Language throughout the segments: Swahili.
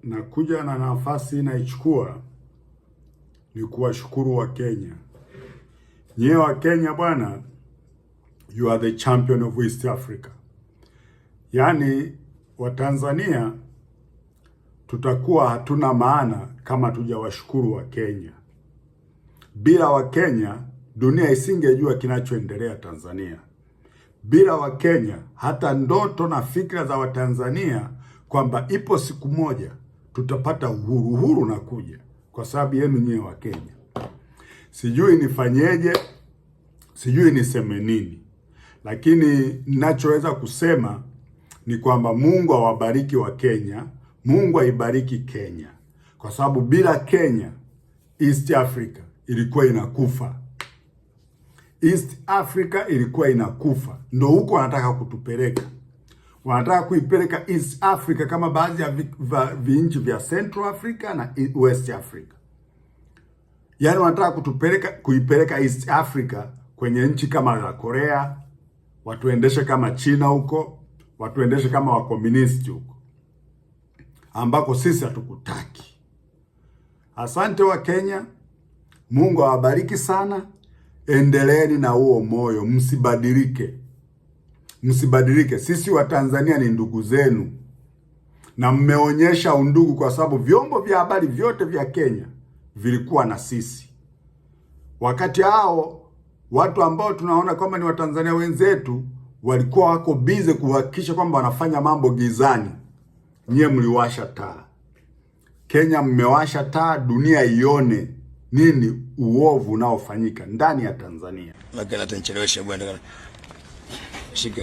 nakuja na nafasi naichukua ni kuwashukuru wa Kenya. Nyewe wa Kenya bwana, you are the champion of East Africa. Yaani wa Tanzania tutakuwa hatuna maana kama tujawashukuru wa Kenya. Bila wa Kenya dunia isingejua kinachoendelea Tanzania. Bila wa Kenya hata ndoto na fikra za Watanzania kwamba ipo siku moja tutapata uhuru na kuja kwa sababu yenu nyewe wa Kenya. Sijui nifanyeje, sijui niseme nini, lakini ninachoweza kusema ni kwamba Mungu awabariki wa Kenya, Mungu aibariki Kenya, kwa sababu bila Kenya East Africa ilikuwa inakufa. East Africa ilikuwa inakufa. Ndio huko wanataka kutupeleka. Wanataka kuipeleka East Africa kama baadhi ya vinchi vya Central Africa na West Africa. Yaani wanataka kuipeleka East Africa kwenye nchi kama za Korea, watuendeshe kama China huko, watuendeshe kama wakomunisti huko, ambako sisi hatukutaki. Asante wa Kenya, Mungu awabariki sana. Endeleeni na huo moyo, msibadilike. Msibadilike. Sisi wa Tanzania ni ndugu zenu. Na mmeonyesha undugu kwa sababu vyombo vya habari vyote vya Kenya vilikuwa na sisi. Wakati hao watu ambao tunaona kwamba ni Watanzania wenzetu walikuwa wako bize kuhakikisha kwamba wanafanya mambo gizani, nyie mliwasha taa. Kenya mmewasha taa, dunia ione nini uovu unaofanyika ndani ya Tanzania. Lakini atanichelewesha bwana. Shika.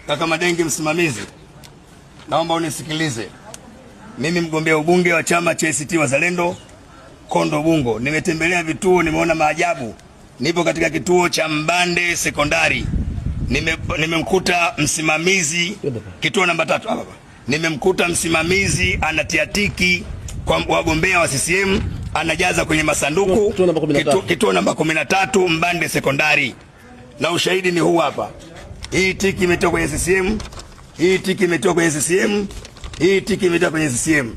Kaka Madenge msimamizi, naomba unisikilize. Mimi mgombea ubunge wa chama cha ACT Wazalendo Kondo Ubungo. Nimetembelea vituo, nimeona maajabu. Nipo katika kituo cha Mbande Sekondari. Nimemkuta msimamizi kituo namba 3 hapa. Nimemkuta msimamizi anatia tiki kwa wagombea wa CCM, anajaza kwenye masanduku. Kituo namba 13 Mbande Sekondari. Na ushahidi ni huu hapa. Hii tiki imetoka kwenye CCM. Hii tiki imetoka kwenye CCM. Hii tiki imetoka kwenye CCM.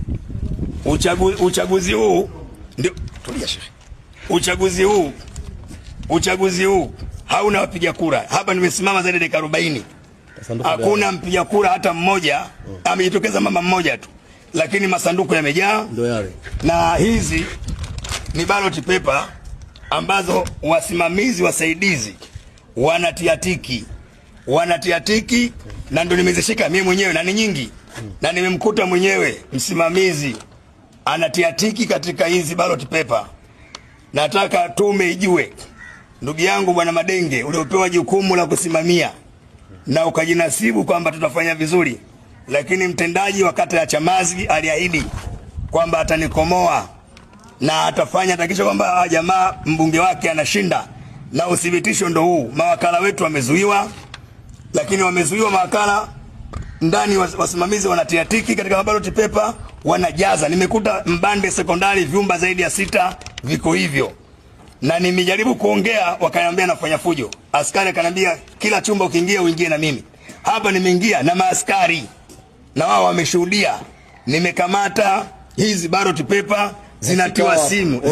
Uchaguzi huu ndio tulia shehe. Uchaguzi huu hauna wapiga kura. Hapa nimesimama zaidi ya dakika 40. Hakuna mpiga kura hata mmoja. Amejitokeza mama mmoja tu. Lakini masanduku yamejaa. Ndio yale. Na hizi ni ballot paper ambazo wasimamizi wasaidizi wanatia tiki na ndio nimezishika mimi mwenyewe na ni nyingi. Na nimemkuta mwenyewe msimamizi anatia tiki katika hizi ballot paper. Nataka tume ijue, ndugu yangu bwana Madenge, uliopewa jukumu la kusimamia na ukajinasibu kwamba tutafanya vizuri, lakini mtendaji wa kata ya Chamazi aliahidi kwamba atanikomoa na atafanya takisha kwamba jamaa mbunge wake anashinda, na uthibitisho ndo huu. Mawakala wetu wamezuiwa, lakini wamezuiwa mawakala ndani, wasimamizi wanatia tiki katika ballot paper, wanajaza. Nimekuta Mbande Sekondari vyumba zaidi ya 6 viko hivyo. Na nimejaribu kuongea, wakaniambia nafanya fujo. Askari akaniambia kila chumba ukiingia uingie na mimi. Hapa nimeingia na maaskari na wao wameshuhudia. Nimekamata hizi ballot paper, zinatiwa simu,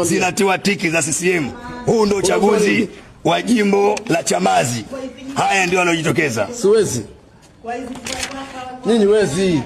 zinatiwa tiki za CCM. Huu ndio uchaguzi wa jimbo la Chamazi. Haya ndio yanayojitokeza. Siwezi. Nini wezi?